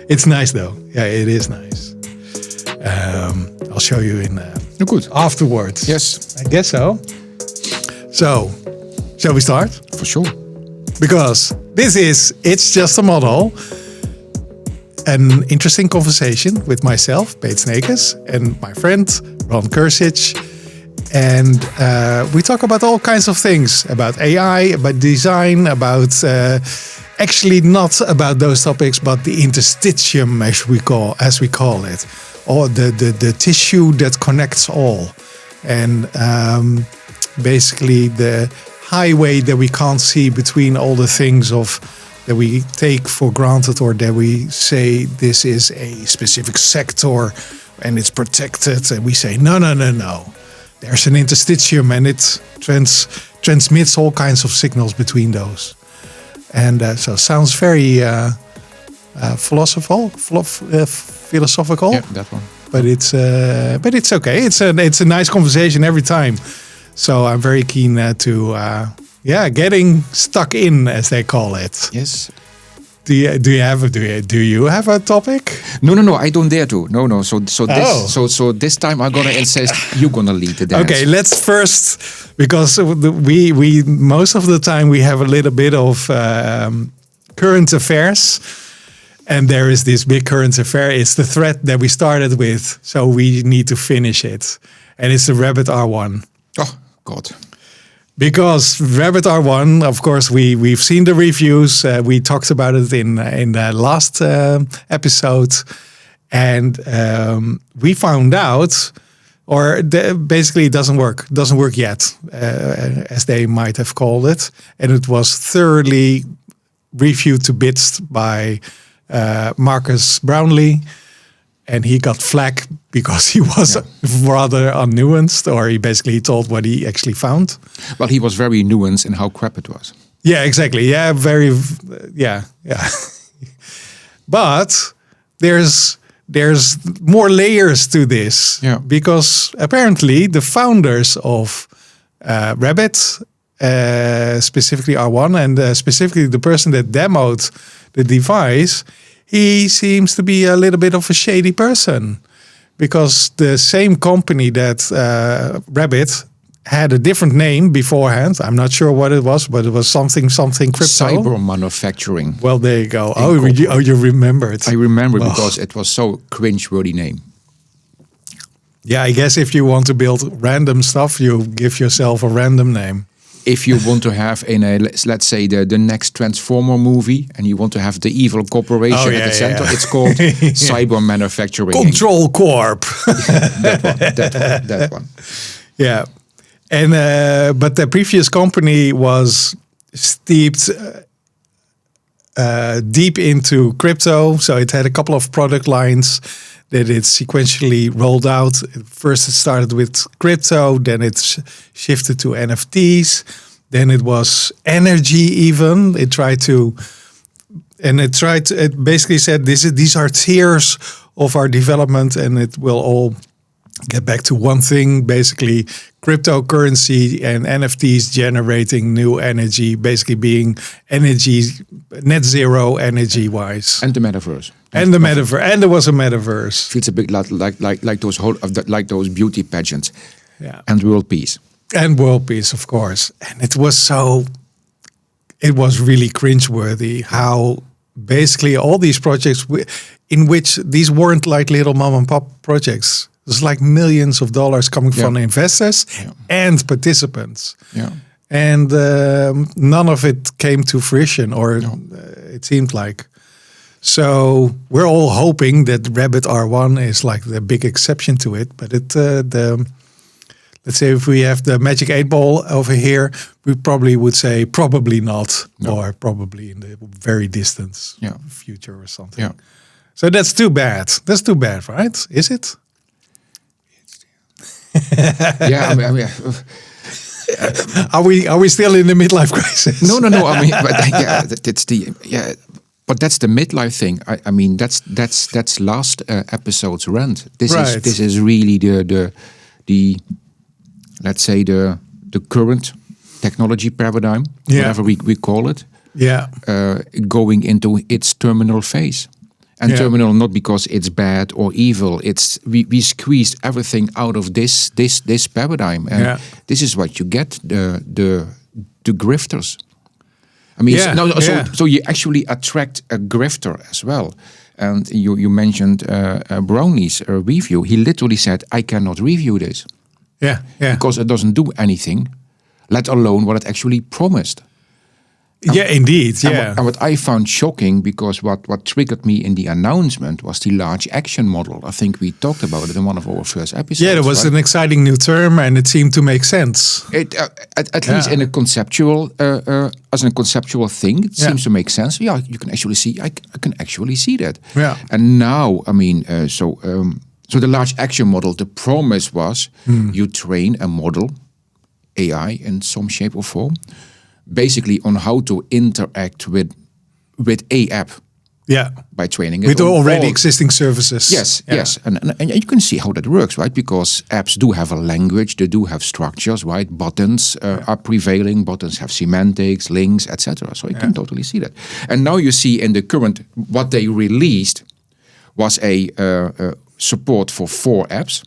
It's nice though. Yeah, it is nice. I'll show you in Good. afterwards. Yes. I guess so. So, shall we start? For sure. Because It's Just a Model, an interesting conversation with myself, Peet Sneekes, and my friend, Ron Kersic. And we talk about all kinds of things, about AI, about design, about actually not about those topics, but the interstitium, as we call it, or the tissue that connects all, and basically the highway that we can't see between all the things that we take for granted, or that we say this is a specific sector and it's protected, and we say no. There's an interstitium, and it transmits all kinds of signals between those. And so it sounds very philosophical. Yeah, that one. But it's okay. It's a nice conversation every time. So I'm very keen to getting stuck in, as they call it. Yes. Do you have a topic? No. I don't dare to. No. So this time I'm gonna insist you're gonna lead the dance. Okay, let's first, because we most of the time we have a little bit of current affairs, and there is this big current affair. It's the thread that we started with, so we need to finish it, and it's the Rabbit R1. Oh God. Because Rabbit R1, of course, we've seen the reviews. We talked about it in the last episode, and we found out, basically it doesn't work yet, as they might have called it, and it was thoroughly reviewed to bits by Marcus Brownlee. And he got flack because he was rather unnuanced, or he basically told what he actually found. Well, he was very nuanced in how crap it was. Yeah, exactly. Yeah, yeah. But there's more layers to this. Yeah. Because apparently the founders of Rabbit, specifically R1, and specifically the person that demoed the device, he seems to be a little bit of a shady person, because the same company that Rabbit had a different name beforehand. I'm not sure what it was, but it was something crypto. Cyber manufacturing. Well, there you go. You remember it. I remember because it was so cringe-worthy name. Yeah, I guess if you want to build random stuff, you give yourself a random name. If you want to have let's say the next Transformer movie, and you want to have the evil corporation at the center, it's called Cyber Manufacturing Control Corp. that one. Yeah, and but the previous company was steeped deep into crypto, so it had a couple of product lines that it sequentially rolled out. First it started with crypto, then it shifted to NFTs, then it was energy even. It basically said these are tiers of our development, and it will all get back to one thing, basically cryptocurrency and NFTs generating new energy, basically being energy, net zero energy wise. And the metaverse. And the metaverse, and there was a metaverse. Feels a bit like those beauty pageants. Yeah. And world peace. And world peace, of course. And it was really cringeworthy how basically all these projects, in which these weren't like little mom and pop projects. It was like millions of dollars coming from investors and participants. Yeah. And none of it came to fruition, or it seemed like. So we're all hoping that Rabbit R1 is like the big exception to it. But let's say if we have the magic 8-ball over here, we probably would say probably not, or probably in the very distant future or something. Yeah. So that's too bad. That's too bad, right? Is it? Yeah, I mean are we still in the midlife crisis? No. I mean, but that's the midlife thing. I mean, that's last episode's rant. This is really the let's say the current technology paradigm, whatever we call it. Yeah. Going into its terminal phase. And terminal not because it's bad or evil. It's we squeezed everything out of this paradigm, and this is what you get, the grifters. I mean, so you actually attract a grifter as well. And you mentioned Brownie's review. He literally said, "I cannot review this, because it doesn't do anything, let alone what it actually promised." Indeed. And what I found shocking, because what triggered me in the announcement was the large action model. I think we talked about it in one of our first episodes. Yeah, it was an exciting new term, and it seemed to make sense. It at least in a conceptual, as a conceptual thing, it seems to make sense. Yeah, you can actually see. I can actually see that. Yeah. And now, I mean, so the large action model. The promise was you train a model, AI in some shape or form, basically on how to interact with a app. Yeah. By training it. With already existing services. Yes, yes. And you can see how that works, right? Because apps do have a language, they do have structures, right? Buttons are prevailing, buttons have semantics, links, etc. So you can totally see that. And now you see in the current, what they released was a support for 4 apps,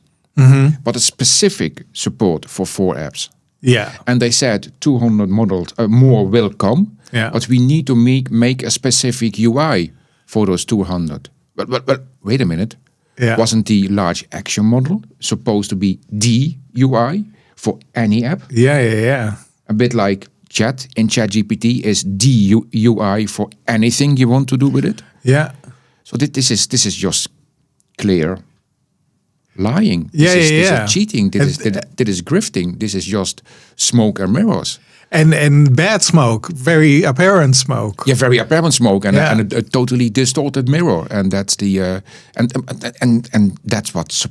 but a specific support for 4 apps. Yeah. And they said 200 models more will come, but we need to make a specific UI for those 200. But wait a minute. Yeah. Wasn't the large action model supposed to be the UI for any app? Yeah. A bit like chat in ChatGPT is the UI for anything you want to do with it. Yeah. So this is just clear lying. This is cheating. This is grifting. This is just smoke and mirrors. And bad smoke, very apparent smoke. Yeah, very apparent smoke, and a totally distorted mirror, and that's the and that's what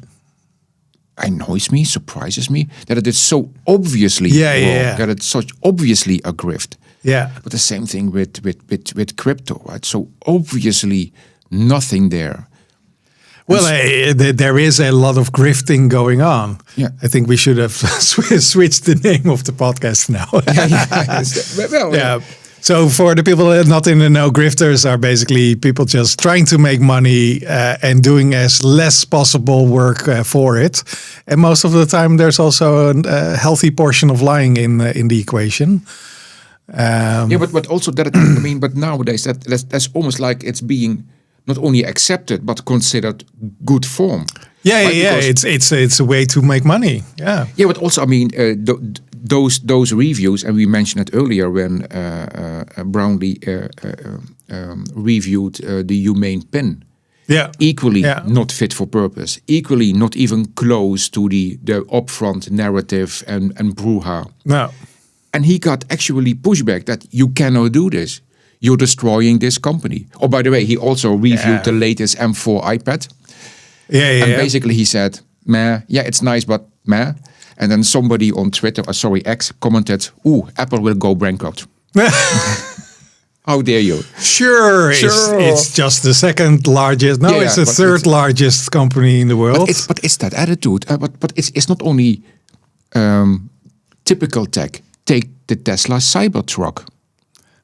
annoys me, surprises me, that it is so obviously wrong, that it's such obviously a grift. Yeah. But the same thing with crypto, right? So obviously nothing there. Well, there is a lot of grifting going on. Yeah. I think we should have switched the name of the podcast now. So for the people that are not in the know, grifters are basically people just trying to make money and doing as less possible work for it. And most of the time, there's also a healthy portion of lying in the equation. But also that, I mean, but nowadays that's almost like it's being not only accepted but considered good form. It's a way to make money. Yeah, but also, I mean, those reviews, and we mentioned it earlier when Brownlee reviewed the Humane Pen. Equally not fit for purpose. Equally not even close to the upfront narrative and brouhaha. No. And he got actually pushback that you cannot do this. You're destroying this company. Oh, by the way, he also reviewed the latest M4 iPad. And basically he said, meh, it's nice, but meh. And then somebody on Twitter, X, commented, "Ooh, Apple will go bankrupt." How dare you? Sure. It's just the second largest. No, it's the third largest company in the world. But it's that attitude. But it's not only typical tech. Take the Tesla Cybertruck.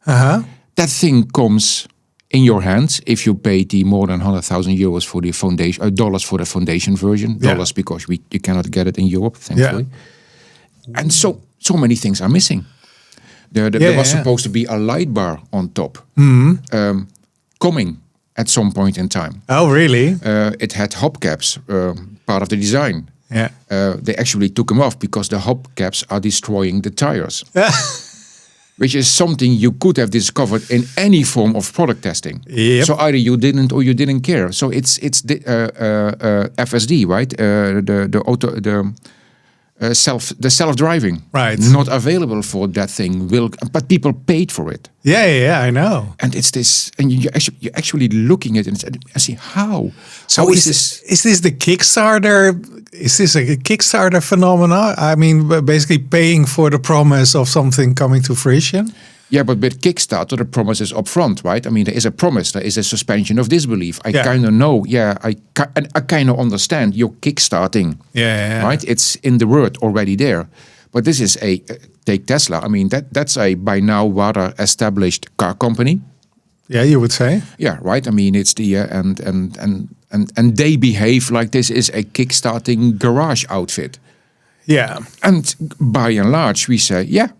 That thing comes in your hands if you pay the more than 100,000 euros for the foundation, dollars for the foundation version. Dollars because you cannot get it in Europe, thankfully. And so many things are missing. There was supposed to be a light bar on top, coming at some point in time. Oh, really? It had hubcaps, part of the design. Yeah. They actually took them off because the hubcaps are destroying the tires. Which is something you could have discovered in any form of product testing. Yep. So either you didn't or you didn't care. So it's the FSD, right? The self-driving, right? Not available for that thing. But people paid for it. Yeah, I know. And it's this, and you're actually looking at it and see how. So is this the Kickstarter? Is this a Kickstarter phenomena? I mean, basically paying for the promise of something coming to fruition. Yeah, but with Kickstarter, the promise is upfront, right? I mean, there is a promise, there is a suspension of disbelief. I kind of know, I kind of understand you're kickstarting, right? It's in the word already there. But this is take Tesla. I mean, that's a by now rather established car company. Yeah, you would say. Yeah, right. I mean, it's the and they behave like this is a kickstarting garage outfit. Yeah. And by and large, we say, yeah.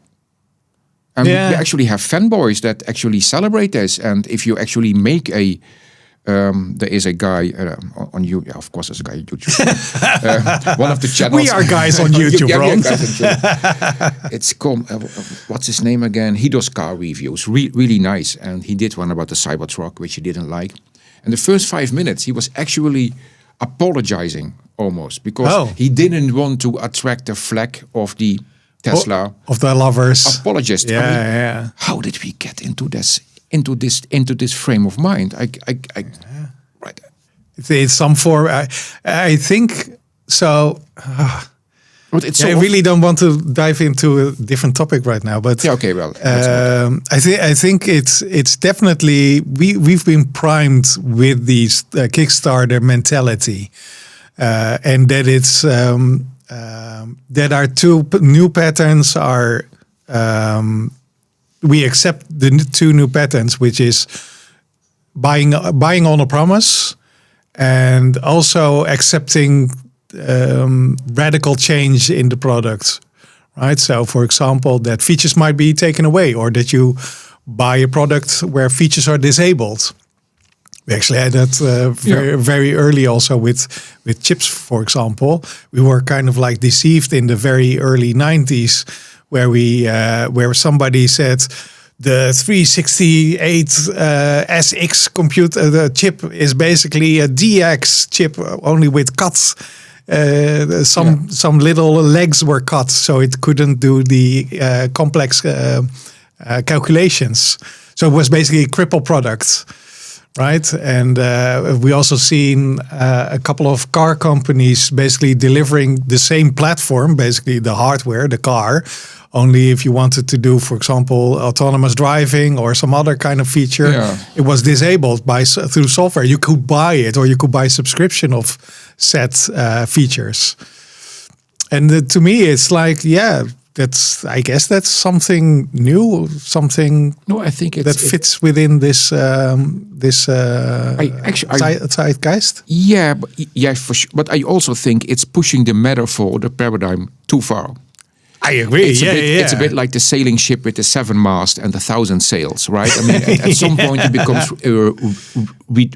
And we actually have fanboys that actually celebrate this. And if you actually make a, there is a guy on YouTube. Yeah, of course, there's a guy on YouTube. One of the channels. We are guys on YouTube, Ron. It's called, what's his name again? He does car reviews, really nice. And he did one about the Cybertruck, which he didn't like. And the first 5 minutes, he was actually apologizing almost because he didn't want to attract the flag of the Tesla of the lovers apologist. Yeah, I mean, yeah. How did we get into this frame of mind? Right. It's some form. I think so. But it's I really don't want to dive into a different topic right now. But okay, well, I think it's definitely we've been primed with these Kickstarter mentality, and that it's that our two new patterns are we accept the two new patterns, which is buying on a promise, and also accepting radical change in the product, right? So, for example, that features might be taken away, or that you buy a product where features are disabled. We actually had that very early also with chips, for example. We were kind of like deceived in the very early 90s where somebody said the 368 SX computer the chip is basically a DX chip only with cuts. Some little legs were cut, so it couldn't do the complex calculations. So it was basically a cripple product. Right, and we also seen a couple of car companies basically delivering the same platform, basically the hardware, the car. Only if you wanted to do, for example, autonomous driving or some other kind of feature, it was disabled through software. You could buy it, or you could buy subscription of set features. And to me, it's like, I guess that's something new, something. No, I think that fits within this zeitgeist. Yeah, for sure. But I also think it's pushing the metaphor, the paradigm, too far. I agree. It's a bit like the sailing ship with the 7 masts and the 1,000 sails, right? I mean, at some point it becomes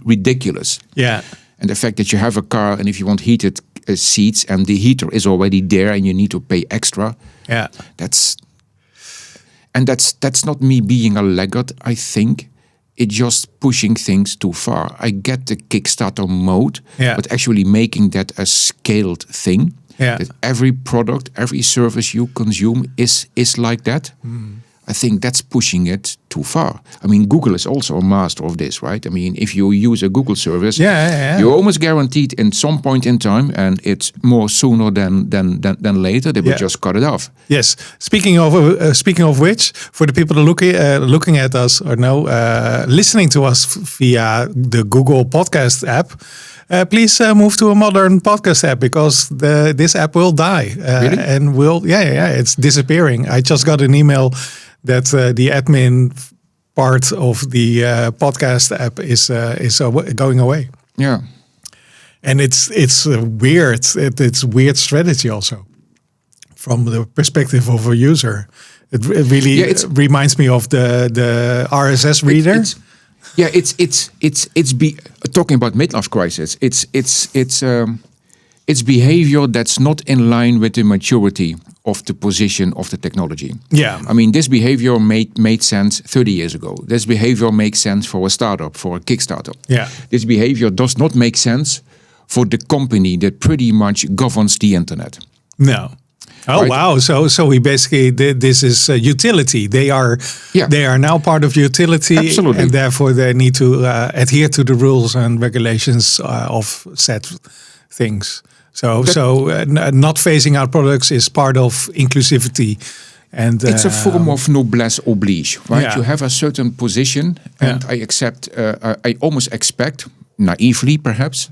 ridiculous. Yeah. And the fact that you have a car, and if you want heated seats, and the heater is already there, and you need to pay extra. Yeah, that's not me being a laggard. I think it's just pushing things too far. I get the Kickstarter mode, but actually making that a scaled thing. Yeah. That every product, every service you consume is like that. I think that's pushing it too far. I mean, Google is also a master of this, right? I mean, if you use a Google service, you're almost guaranteed in some point in time, and it's more sooner than later, they will just cut it off. Yes. Speaking of which, for the people looking at us or listening to us via the Google Podcast app, please move to a modern podcast app, because this app will die really? And it's disappearing. I just got an email that the admin part of the podcast app is going away. Yeah, and it's weird. It's weird strategy also from the perspective of a user. It really reminds me of the RSS reader. It's talking about midlife crisis. It's behavior that's not in line with the maturity of the position of the technology. Yeah, I mean, this behavior made sense 30 years ago. This behavior makes sense for a startup, for a Kickstarter. Yeah, this behavior does not make sense for the company that pretty much governs the internet. No. Oh, right? Wow! So we basically this is utility. They are now part of utility. Absolutely. And therefore they need to adhere to the rules and regulations of set things. So not phasing out products is part of inclusivity, and it's a form of noblesse oblige, right? Yeah. You have a certain position, and I almost expect, naively perhaps,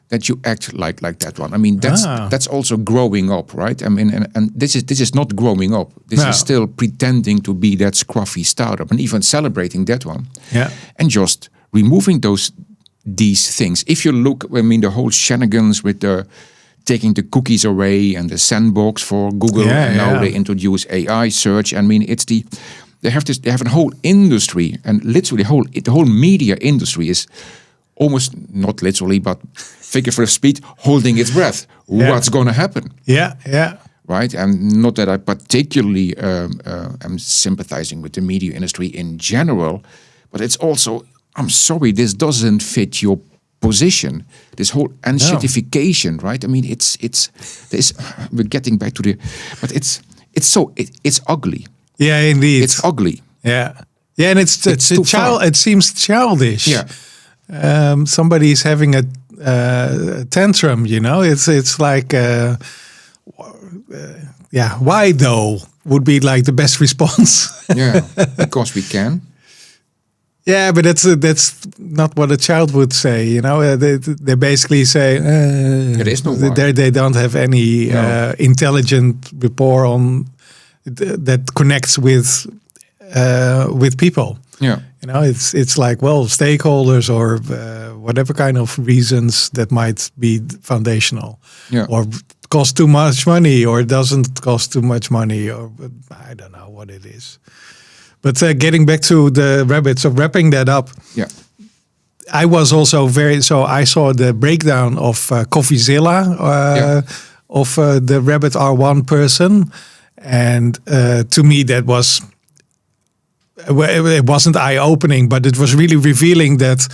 that you act like that one. I mean, that's also growing up, right? I mean, and this is not growing up. This is still pretending to be that scruffy startup, and even celebrating that one. Yeah, and just removing these things. If you look, I mean, the whole shenanigans with the taking the cookies away and the sandbox for Google, and now they introduce AI search. I mean, they have a whole industry, and literally the whole media industry is almost not literally, but figurative speech, holding its breath. What's going to happen? Yeah. Right, and not that I particularly am sympathizing with the media industry in general, but it's also, I'm sorry, this doesn't fit your position. This whole unshitification, right? I mean, we're getting back to but it's ugly. Yeah, indeed, it's ugly. Yeah, and it's a child. It seems childish. Yeah, somebody's having a tantrum. You know, it's like. Why though would be like the best response. Yeah, because we can. Yeah, but that's not what a child would say. You know, they basically say there is no they don't have any intelligent rapport on that connects with people. Yeah, you know, it's like, well, stakeholders or whatever kind of reasons that might be foundational. Yeah, or cost too much money, or it doesn't cost too much money, or I don't know what it is. But getting back to the rabbit, so wrapping that up, I was also I saw the breakdown of CoffeeZilla of the Rabbit R1 person, and to me that was, it wasn't eye-opening, but it was really revealing that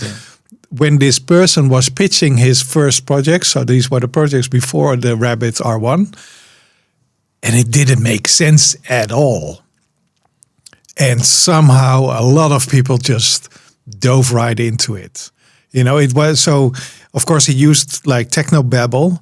when this person was pitching his first project, so these were the projects before the Rabbit R1, and it didn't make sense at all. And somehow a lot of people just dove right into it. You know, it was so, of course, he used like technobabble,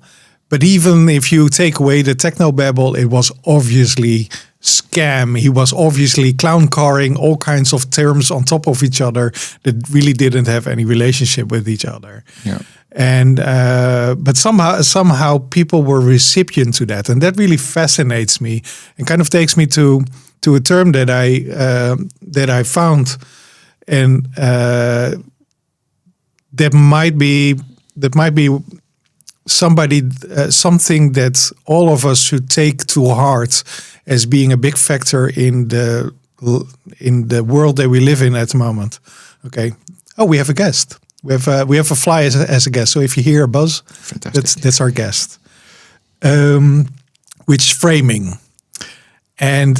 but even if you take away the technobabble, it was obviously scam. He was obviously clown-carring all kinds of terms on top of each other that really didn't have any relationship with each other. Yeah. And but somehow people were recipient to that, and that really fascinates me and kind of takes me to a term that I found, and that might be something that all of us should take to heart as being a big factor in the world that we live in at the moment. Okay. Oh, we have a guest. We have a fly as a guest. So if you hear a buzz, fantastic. That's our guest. Which framing. And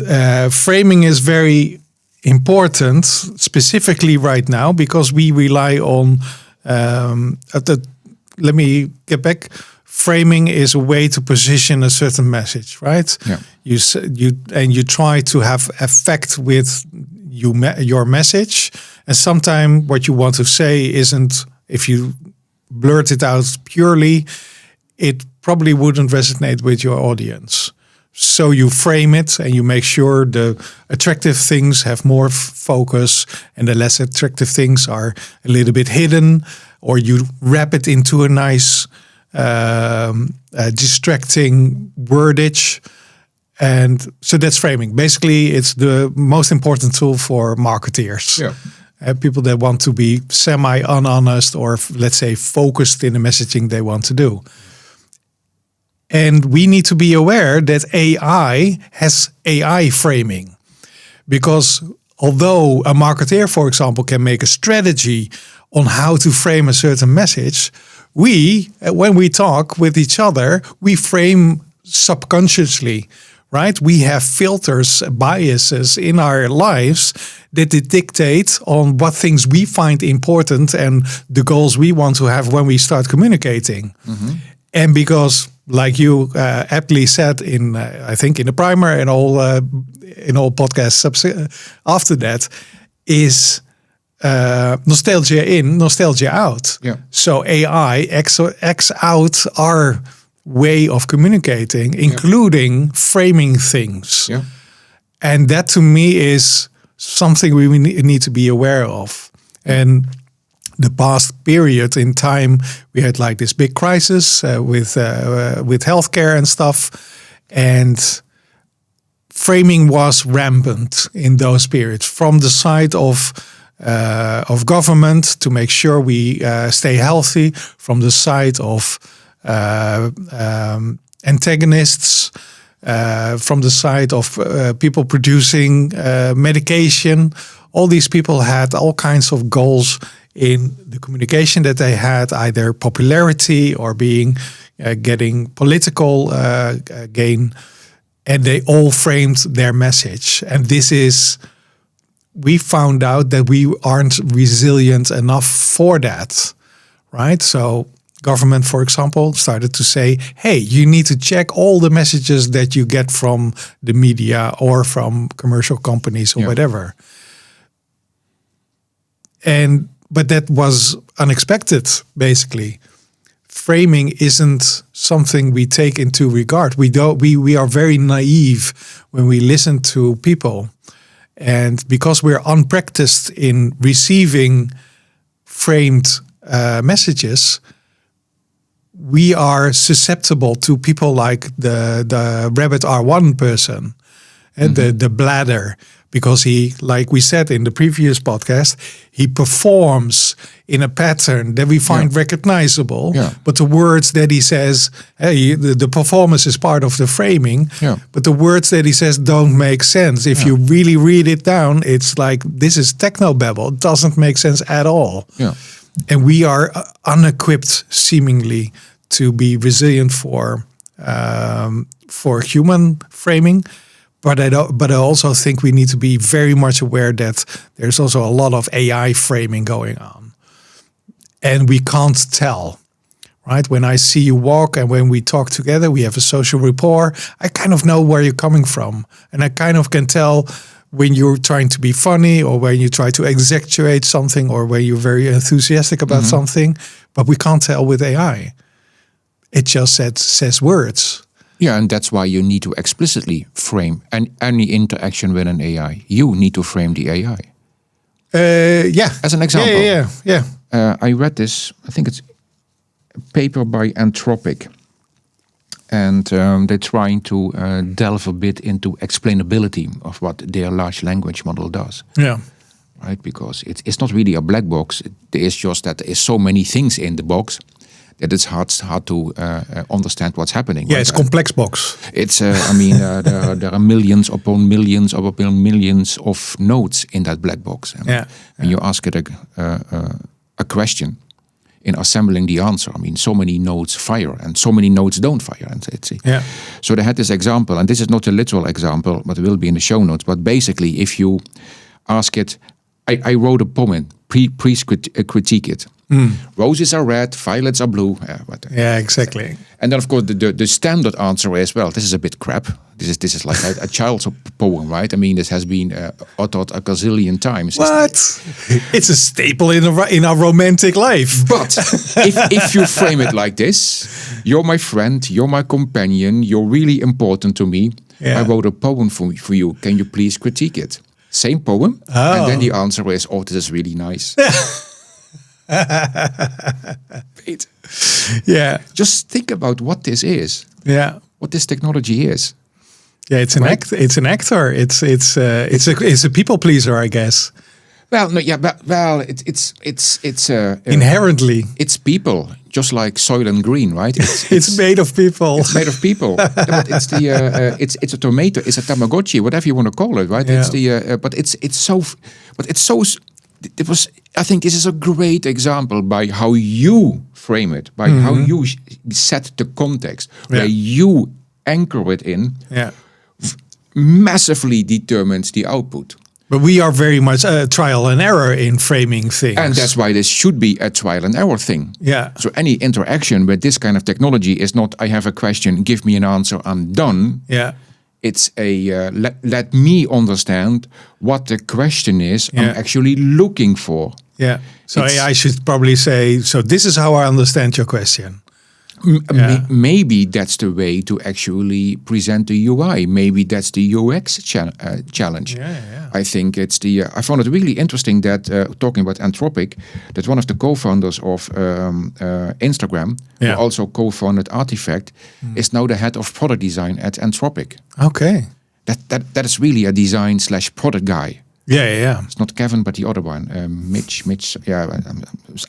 framing is very important, specifically right now, because we rely on. Let me get back. Framing is a way to position a certain message, right? Yeah. You try to have effect with your message, and sometimes what you want to say isn't. If you blurt it out purely, it probably wouldn't resonate with your audience. So you frame it and you make sure the attractive things have more focus and the less attractive things are a little bit hidden, or you wrap it into a nice distracting wordage. And so that's framing. Basically, it's the most important tool for marketeers. Yeah. People that want to be semi-unhonest or, let's say, focused in the messaging they want to do. And we need to be aware that AI has AI framing. Because although a marketeer, for example, can make a strategy on how to frame a certain message, when we talk with each other, we frame subconsciously, right? We have filters, biases in our lives that dictate on what things we find important and the goals we want to have when we start communicating. Mm-hmm. And because, like you aptly said I think in the primer and in all podcasts after that, is nostalgia in, nostalgia out. Yeah. So AI acts out our way of communicating, including framing things. Yeah. And that to me is something we need to be aware of. And the past period in time, we had like this big crisis with healthcare and stuff, and framing was rampant in those periods from the side of government to make sure we stay healthy, from the side of antagonists, from the side of people producing medication. All these people had all kinds of goals in the communication that they had, either popularity or getting political gain, and they all framed their message. And we found out that we aren't resilient enough for that, right? So government, for example, started to say, hey, you need to check all the messages that you get from the media or from commercial companies or whatever. But that was unexpected, basically. Framing isn't something we take into regard. We are very naive when we listen to people. And because we're unpracticed in receiving framed messages, we are susceptible to people like the Rabbit R1 person, and the bladder, because he, like we said in the previous podcast, he performs in a pattern that we find recognizable. Yeah. But the words that he says, hey, the performance is part of the framing, but the words that he says don't make sense. If you really read it down, it's like, this is technobabble. It doesn't make sense at all. Yeah. And we are unequipped, seemingly, to be resilient for human framing. But I also think we need to be very much aware that there's also a lot of AI framing going on. And we can't tell, right? When I see you walk and when we talk together, we have a social rapport. I kind of know where you're coming from. And I kind of can tell when you're trying to be funny, or when you try to exaggerate something, or when you're very enthusiastic about something. But we can't tell with AI. It just says words. Yeah, and that's why you need to explicitly frame any interaction with an AI. You need to frame the AI. As an example. Yeah. I read this, I think it's a paper by Anthropic. And they're trying to delve a bit into explainability of what their large language model does. Yeah. Right, because it's not really a black box. It is just that there is so many things in the box that it's hard to understand what's happening. Yeah, it's a complex box. It's, there are millions upon millions upon millions of nodes in that black box. And you ask it a question, in assembling the answer, so many nodes fire and so many nodes don't fire. And so they had this example, and this is not a literal example, but it will be in the show notes. But basically, if you ask it, I wrote a poem, please critique it. Roses are red, violets are blue. Yeah, exactly. And then, of course, the standard answer is, well, this is a bit crap. This is like a child's poem, right? This has been uttered a gazillion times. What? It's a staple in our romantic life. But if you frame it like this, you're my friend, you're my companion, you're really important to me. Yeah. I wrote a poem for you. Can you please critique it? Same poem. Oh. And then the answer is, oh, this is really nice. Yeah. Just think about what this is. Yeah. What this technology is. Yeah, it's an It's an actor. It's a people pleaser, I guess. Well, no, yeah, but it's inherently it's people, just like Soylent Green, right? It's made of people. It's made of people. But it's it's a tomato, it's a Tamagotchi, whatever you want to call it, right? Yeah. I think this is a great example by how you frame it, by how you set the context, where you anchor it in. Yeah. Massively determines the output. But we are very much trial and error in framing things. And that's why this should be a trial and error thing. Yeah. So any interaction with this kind of technology is not, I have a question, give me an answer, I'm done. Yeah. It's let me understand what the question is I'm actually looking for. Yeah. So I should probably say, so this is how I understand your question. Maybe that's the way to actually present the UI. Maybe that's the UX challenge. I think it's the. I found it really interesting that talking about Anthropic, that one of the co-founders of Instagram, who also co-founded Artifact, is now the head of product design at Anthropic. Okay, that is really a design/product guy. Yeah. It's not Kevin, but the other one, Mitch. Yeah,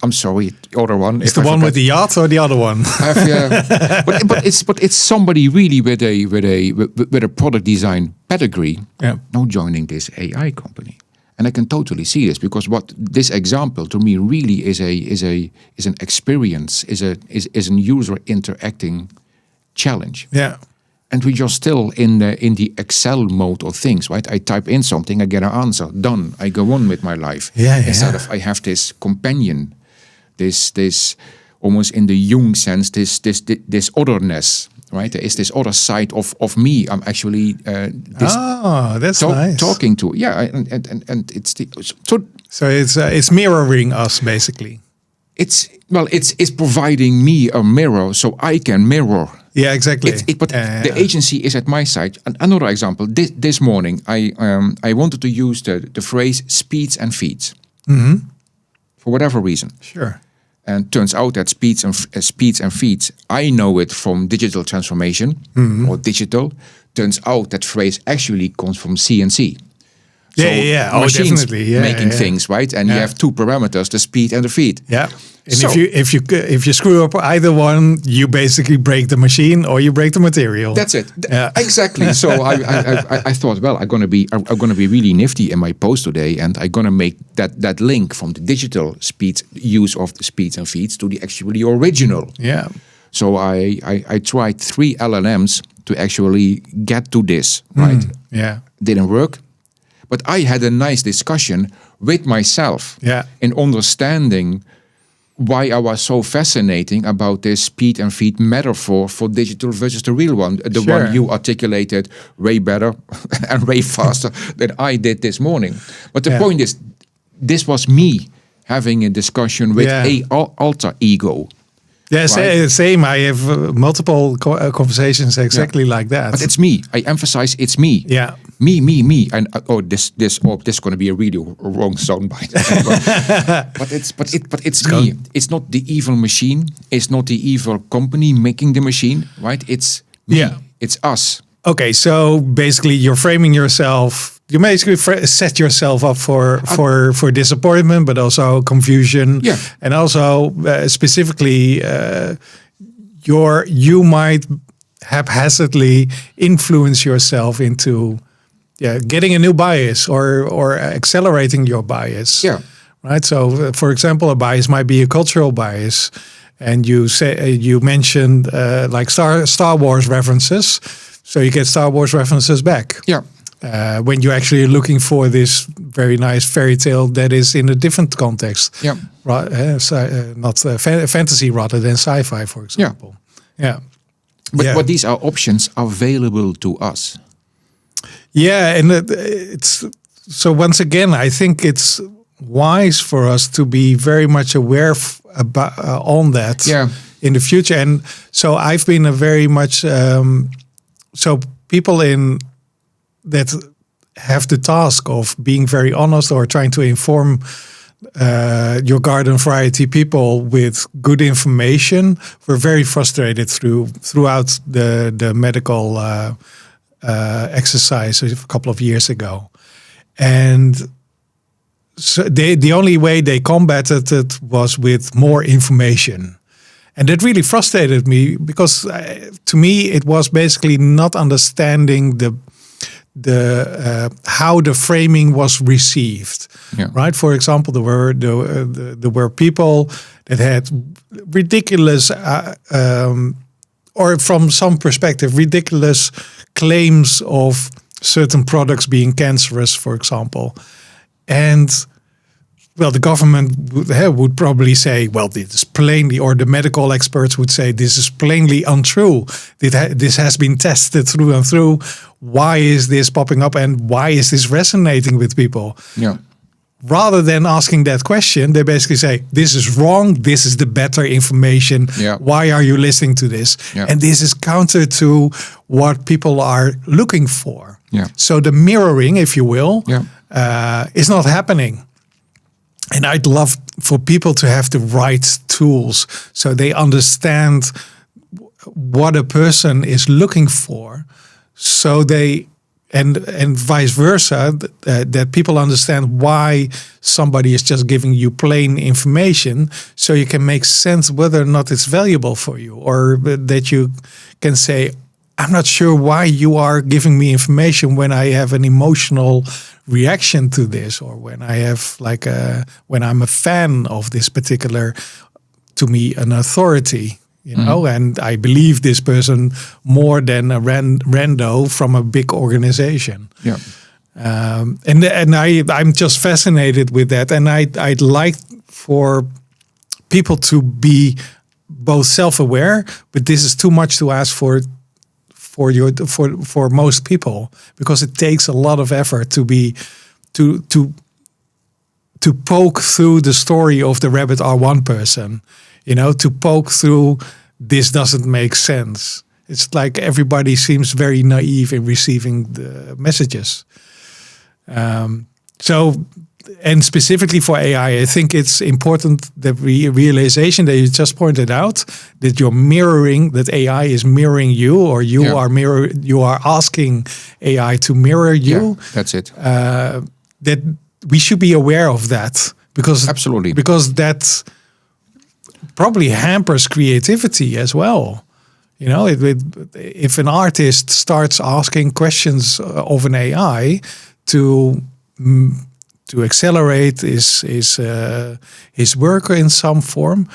I'm sorry, the other one. Is the one with the yacht or the other one? but it's somebody really with a product design pedigree. Yeah. Now joining this AI company, and I can totally see this because what this example to me really is an experience, is an user interacting challenge. Yeah. And we're just still in the Excel mode of things, right? I type in something, I get an answer, done. I go on with my life. Instead of I have this companion, this almost in the Jung sense, this otherness, right? There is this other side of me. I'm actually that's nice. Talking to, and it's so it's mirroring us basically. It's providing me a mirror so I can mirror. Yeah, exactly. But the agency is at my side. Another example. This morning, I wanted to use the phrase speeds and feeds for whatever reason. Sure. And turns out that speeds and feeds, I know it from digital transformation or digital. Turns out that phrase actually comes from CNC. So machines definitely. Making things, right? And you have two parameters, the speed and the feed. Yeah. And if you screw up either one, you basically break the machine or you break the material. That's it. Exactly. So I thought, well, I'm gonna be really nifty in my post today, and I'm gonna make that link from the digital use of the speeds and feeds to the actually original. Yeah. So I tried 3 LLMs to actually get to this. Right. Didn't work. But I had a nice discussion with myself in understanding why I was so fascinating about this speed and feed metaphor for digital versus the real one. The one you articulated way better and way faster than I did this morning. But the point is, this was me having a discussion with a alter ego. Yeah, same. I have multiple conversations exactly like that. But it's me. I emphasize it's me. Yeah. Me. And this is going to be a really wrong soundbite. but it's me. It's not the evil machine. It's not the evil company making the machine, right? It's me. Yeah. It's us. Okay, so basically you're framing yourself. You basically set yourself up for disappointment, but also confusion. Yeah. And also specifically, you might haphazardly influence yourself into getting a new bias or accelerating your bias. Yeah. Right. So, for example, a bias might be a cultural bias, and you mentioned like Star Wars references. So you get Star Wars references back. Yeah. When you're actually looking for this very nice fairy tale that is in a different context. Yeah. Not fantasy rather than sci-fi, for example. Yeah. But these are options available to us. Yeah, and it's so once again, I think it's wise for us to be very much aware about on that in the future. And so I've been a very much so people that have the task of being very honest or trying to inform your garden variety people with good information were very frustrated throughout the medical exercise a couple of years ago. And so the only way they combated it was with more information. And that really frustrated me because to me it was basically not understanding the how the framing was received. Right? For example, there were people that had ridiculous or from some perspective ridiculous claims of certain products being cancerous, for example. And well, the government would probably say, well, this is plainly, or the medical experts would say, this is plainly untrue. This has been tested through and through. Why is this popping up and why is this resonating with people? Yeah. rather than asking that question, they basically say, this is wrong, this is the better information. Yeah. Why are you listening to this? Yeah. And this is counter to what people are looking for. Yeah. So the mirroring, if you will, is not happening. And I'd love for people to have the right tools so they understand what a person is looking for. So they, and vice versa, that people understand why somebody is just giving you plain information, so you can make sense whether or not it's valuable for you, or that you can say, I'm not sure why you are giving me information when I have an emotional reaction to this, or when I have when I'm a fan of this particular, to me, an authority. You know, and I believe this person more than a rando from a big organization. Yeah. And I'm just fascinated with that, and I'd like for people to be both self-aware, but this is too much to ask for most people, because it takes a lot of effort to poke through the story of the Rabbit R1 person. You know, to poke through, this doesn't make sense. It's like everybody seems very naive in receiving the messages. So, and specifically for AI, I think it's important, the realization that you just pointed out, that you're mirroring, that AI is mirroring you, or you are asking AI to mirror you. Yeah, that's it. That we should be aware of that, because absolutely, because that probably hampers creativity as well. You know, if an artist starts asking questions of an AI to accelerate his work in some form,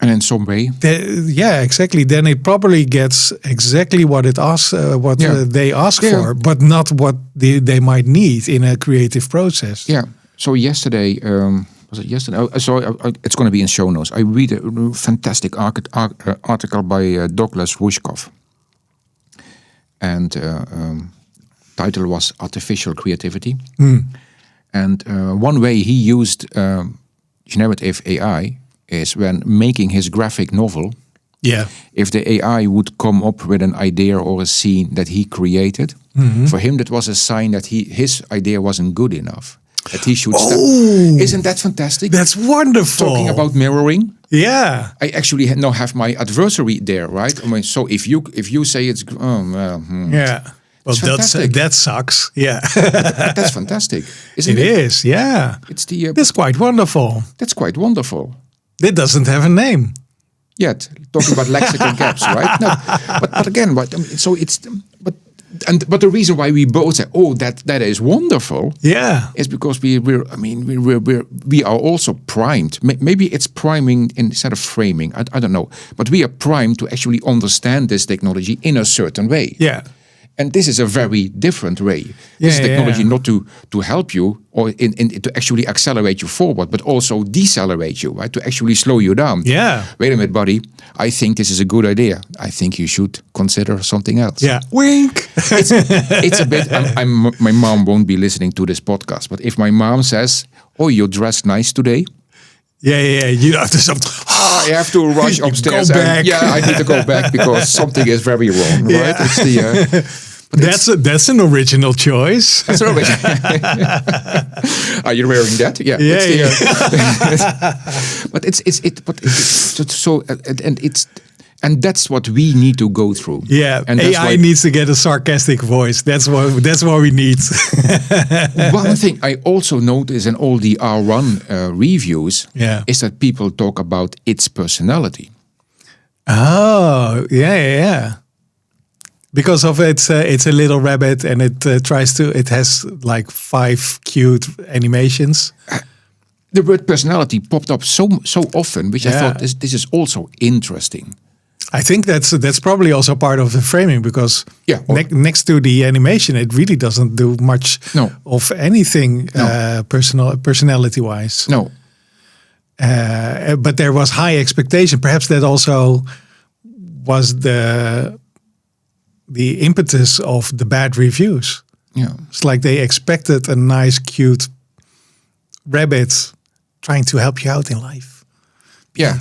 and in some way, exactly. Then it probably gets exactly what it asks, they ask for, but not what they might need in a creative process. Yeah. So yesterday. Was it yesterday? It's going to be in show notes. I read a fantastic article by Douglas Rushkoff, and title was "Artificial Creativity." And one way he used generative AI is when making his graphic novel. Yeah. If the AI would come up with an idea or a scene that he created, for him that was a sign that his idea wasn't good enough. That he should stop. Isn't that fantastic? That's wonderful. Talking about mirroring. Yeah. I actually now have my adversary there, right? I mean, so if you say it's yeah. Well, that sucks. Yeah. That's fantastic. Isn't it? It is. Yeah. It's the. That's quite wonderful. That's quite wonderful. It doesn't have a name yet. Talking about lexicon gaps, right? No, but again, but the reason why we both say, "Oh, that is wonderful," is because we are also primed. Maybe it's priming instead of framing. I don't know, but we are primed to actually understand this technology in a certain way. Yeah. And this is a very different way. This is technology not to help you or to actually accelerate you forward, but also decelerate you, right? To actually slow you down. Yeah. Wait a minute, buddy. I think this is a good idea. I think you should consider something else. Yeah. Wink. It's a bit. My mom won't be listening to this podcast, but if my mom says, "Oh, you're dressed nice today," Yeah. You have to. I have to rush upstairs. Go back. I need to go back because something is very wrong. Yeah. Right? It's the. That's an original choice. That's an original. Are you wearing that? Yeah. And that's what we need to go through. Yeah, and AI needs to get a sarcastic voice. That's what we need. One thing I also notice in all the R1 reviews is that people talk about its personality. Oh, yeah. Because of it's a little rabbit, and it has like 5 cute animations. The word personality popped up so often, which I thought this is also interesting. I think that's probably also part of the framing, because next to the animation, it really doesn't do much of anything personality-wise. No. But there was high expectation. Perhaps that also was the impetus of the bad reviews. Yeah. It's like they expected a nice, cute rabbit trying to help you out in life.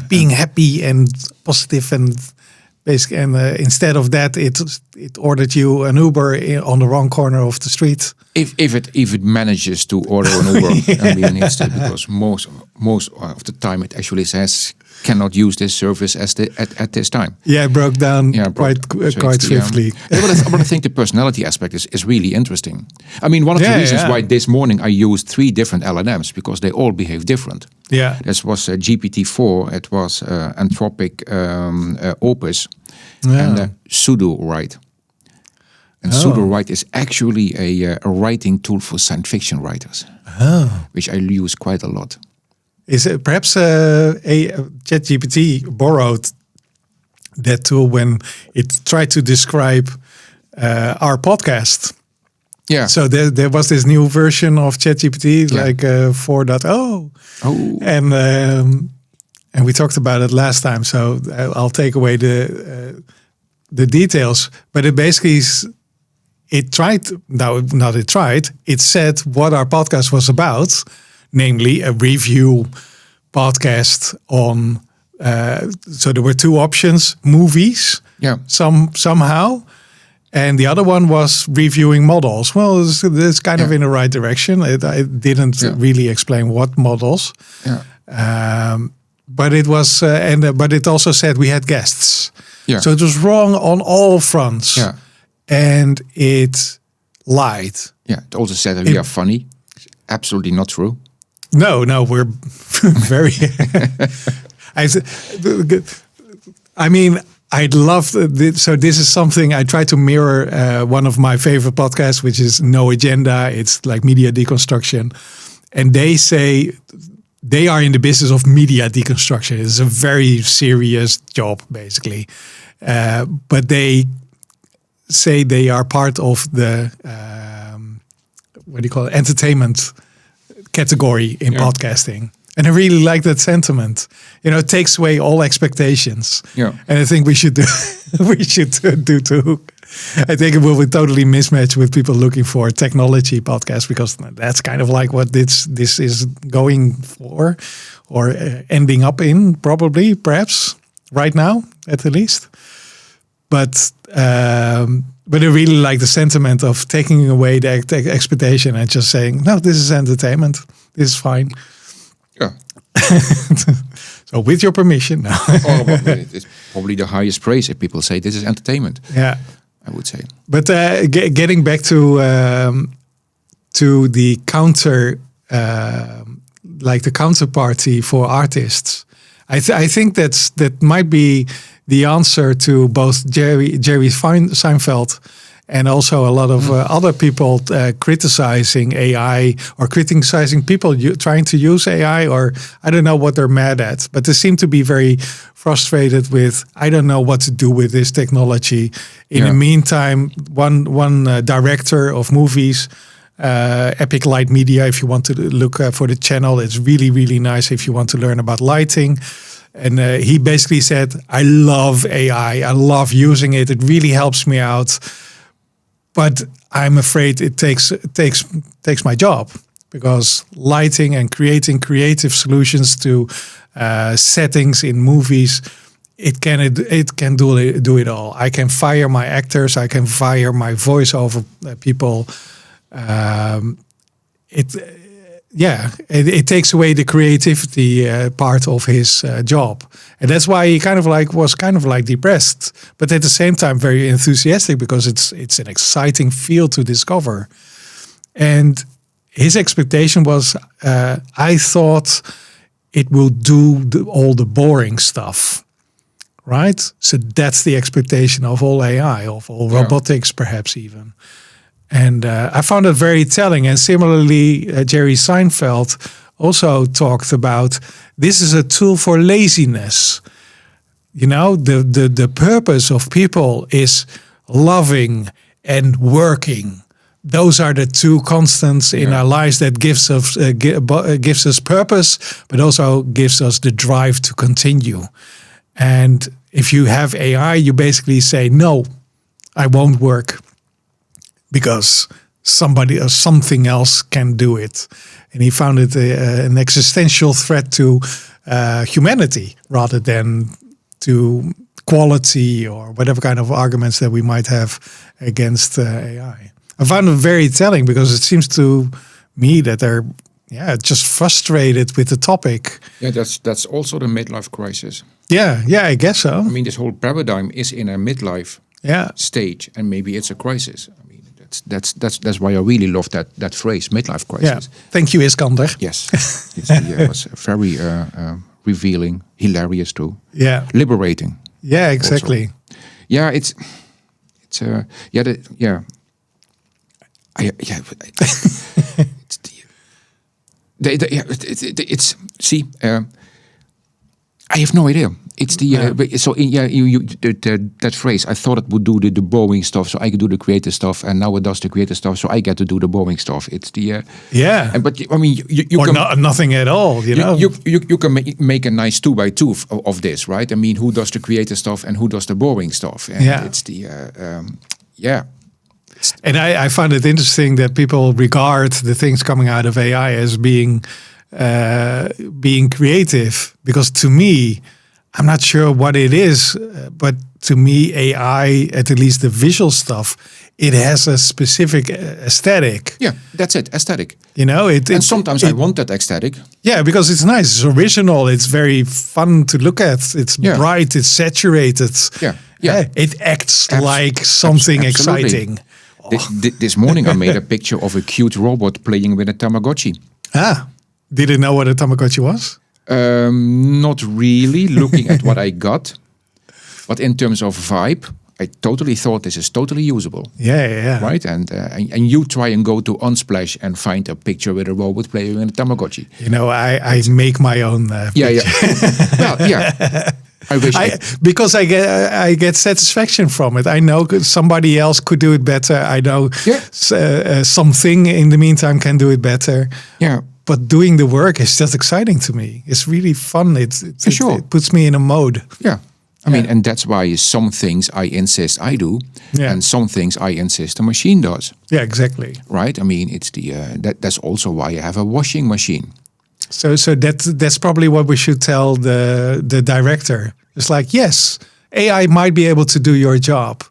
Being happy and positive and basically, and instead of that, it ordered you an Uber on the wrong corner of the street. If it manages to order an Uber, and we need to, because most of the time it actually says cannot use this service at this time. Yeah, it broke down quite swiftly. But I think the personality aspect is really interesting. I mean, one of the reasons why this morning I used 3 different LLMs, because they all behave different. Yeah, this was GPT-4. It was Anthropic Opus and Pseudo-Write. And Pseudo-Write is actually a writing tool for science fiction writers, which I use quite a lot. Is it perhaps a ChatGPT borrowed that tool when it tried to describe our podcast? Yeah. So there was this new version of ChatGPT, like 4.0. Oh. And we talked about it last time. So I'll take away the details. But it basically it said what our podcast was about, namely a review podcast on. So there were 2 options: movies, somehow. And the other one was reviewing models. Well, it's kind of in the right direction. It didn't really explain what models. But it was, but it also said we had guests. Yeah. So it was wrong on all fronts. Yeah. And it lied. Yeah. It also said that we are funny. Absolutely not true. No, we're very. I mean. I'd love so this is something I try to mirror one of my favorite podcasts, which is No Agenda. It's like media deconstruction. And they say they are in the business of media deconstruction. It's a very serious job, basically. But they say they are part of the, entertainment category in podcasting. And I really like that sentiment. It takes away all expectations. Yeah. And I think we should do too. I think it will be totally mismatched with people looking for a technology podcast, because that's kind of like what this is going for, or ending up in, perhaps right now at the least. But I really like the sentiment of taking away the expectation and just saying, no, this is entertainment. This is fine. Yeah. So with your permission now. It's probably the highest praise if people say this is entertainment. Yeah. I would say. But getting back to the counter, like the counterparty for artists, I think that might be the answer to both Jerry Seinfeld and also a lot of other people criticizing AI, or criticizing people trying to use AI, or I don't know what they're mad at, but they seem to be very frustrated with, I don't know what to do with this technology. In the meantime, one director of movies, Epic Light Media, if you want to look for the channel, it's really, really nice if you want to learn about lighting. And he basically said, I love AI. I love using it. It really helps me out. But I'm afraid it takes my job, because lighting and creating creative solutions to settings in movies, it can do it all. I can fire my actors. I can fire my voiceover people. It takes away the creativity part of his job, and that's why he was depressed, but at the same time very enthusiastic, because it's an exciting field to discover. And his expectation was, I thought it will do all the boring stuff, right? So that's the expectation of all AI, of all robotics, perhaps even. And I found it very telling. And similarly, Jerry Seinfeld also talked about, this is a tool for laziness. The purpose of people is loving and working. Those are the 2 constants in our lives that gives us purpose, but also gives us the drive to continue. And if you have AI, you basically say, no, I won't work, because somebody or something else can do it. And he found it an existential threat to humanity rather than to quality or whatever kind of arguments that we might have against AI. I found it very telling because it seems to me that they're just frustrated with the topic. Yeah, that's also the midlife crisis. Yeah, I guess so. I mean, this whole paradigm is in a midlife stage, and maybe it's a crisis. I mean, that's why I really love that phrase, midlife crisis. Yeah. Thank you, Iskander. Yes, it was very revealing, hilarious too. Yeah, liberating. Yeah, exactly. Also. Yeah, it's I have no idea. It's that phrase. I thought it would do the boring stuff, so I could do the creative stuff, and now it does the creative stuff, so I get to do the boring stuff. It's the but I mean, you or can nothing at all. You can make a nice 2x2 of this, right? I mean, who does the creative stuff and who does the boring stuff? And it's the And I find it interesting that people regard the things coming out of AI as being creative, because to me, I'm not sure what it is, but to me, AI, at least the visual stuff, it has a specific aesthetic. Yeah, that's it, aesthetic. And sometimes I want that aesthetic. Yeah, because it's nice, it's original, it's very fun to look at. It's bright, it's saturated. Yeah. It acts like something exciting. This morning I made a picture of a cute robot playing with a Tamagotchi. Did you know what a Tamagotchi was? Not really, looking at what I got. But in terms of vibe, I totally thought this is totally usable. Yeah. Right? And you try and go to Unsplash and find a picture with a robot playing with a Tamagotchi. I make my own picture. Well, yeah. I wish because I get satisfaction from it. I know somebody else could do it better. I know something in the meantime can do it better. Yeah. But doing the work is just exciting to me. It's really fun. It puts me in a mode. Yeah. I mean, and that's why some things I insist I do, and some things I insist the machine does. Yeah, exactly. Right. I mean, it's that's also why I have a washing machine. So that's probably what we should tell the director. It's like, yes, AI might be able to do your job,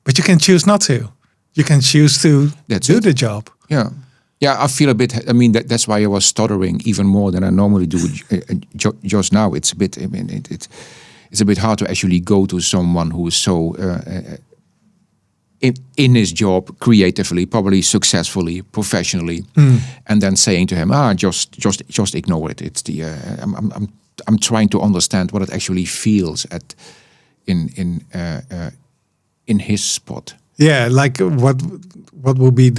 but you can choose not to. You can choose to do the job. Yeah. Yeah, I feel a bit. I mean, that's why I was stuttering even more than I normally do just now. It's a bit. I mean, it's a bit hard to actually go to someone who is so in his job creatively, probably successfully, professionally, and then saying to him, just ignore it. It's the I'm trying to understand what it actually feels in his spot. Yeah, like what will be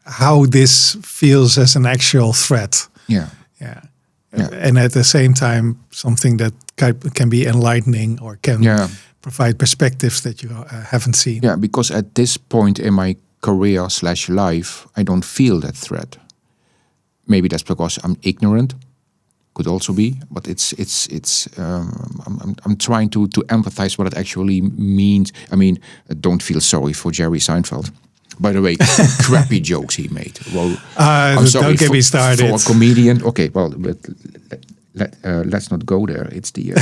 how this feels as an actual threat. Yeah. And at the same time, something that can be enlightening or can provide perspectives that you haven't seen. Yeah, because at this point in my career / life, I don't feel that threat. Maybe that's because I'm ignorant. Could also be, but I'm trying to empathize what it actually means. I mean, don't feel sorry for Jerry Seinfeld. By the way, crappy jokes he made. Well, I'm sorry don't get me started. For a comedian. Okay, well, but let's not go there. It's the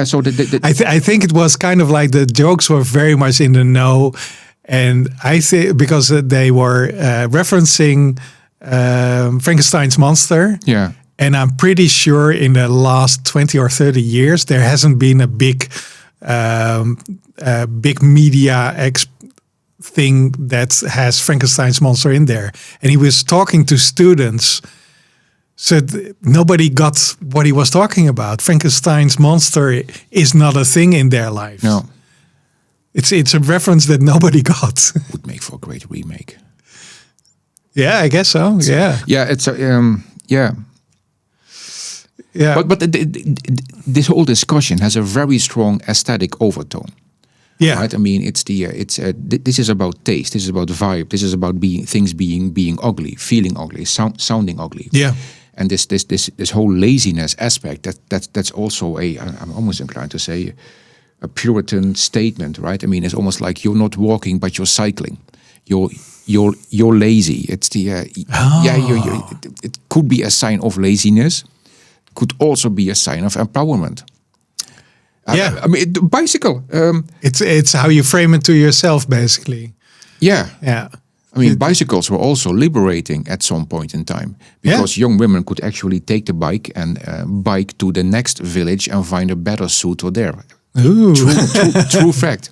So I think it was kind of like the jokes were very much in the know, and I think because they were referencing Frankenstein's monster. Yeah. And I'm pretty sure in the last 20 or 30 years, there hasn't been a big media thing that has Frankenstein's monster in there. And he was talking to students, so nobody got what he was talking about. Frankenstein's monster is not a thing in their life. No. It's a reference that nobody got. Would make for a great remake. Yeah, I guess so. Yeah. Yeah, it's Yeah, but this whole discussion has a very strong aesthetic overtone. Yeah, right. I mean, this is about taste. This is about vibe. This is about things being ugly, feeling ugly, sounding ugly. Yeah, and this whole laziness aspect that's also I'm almost inclined to say a Puritan statement, right? I mean, it's almost like you're not walking but you're cycling. you're lazy. It's the it could be a sign of laziness. Could also be a sign of empowerment. I mean, bicycle. It's how you frame it to yourself, basically. Yeah. Yeah. I mean, bicycles were also liberating at some point in time because young women could actually take the bike and bike to the next village and find a better suitor there. Ooh. True fact.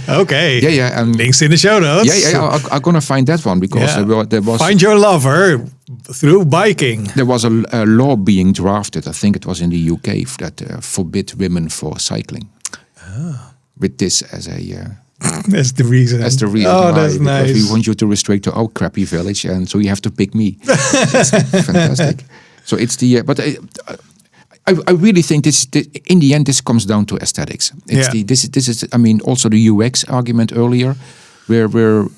Okay. Yeah. And links in the show notes. I'm gonna find that one because there was find your lover through biking. There was a law being drafted. I think it was in the UK that forbid women for cycling. With this as a that's the reason. That's the reason. Oh, why, that's nice. We want you to restrict to our crappy village, and so you have to pick me. That's fantastic. So it's the but. I really think in the end this comes down to aesthetics. This is I mean also the UX argument earlier, where we're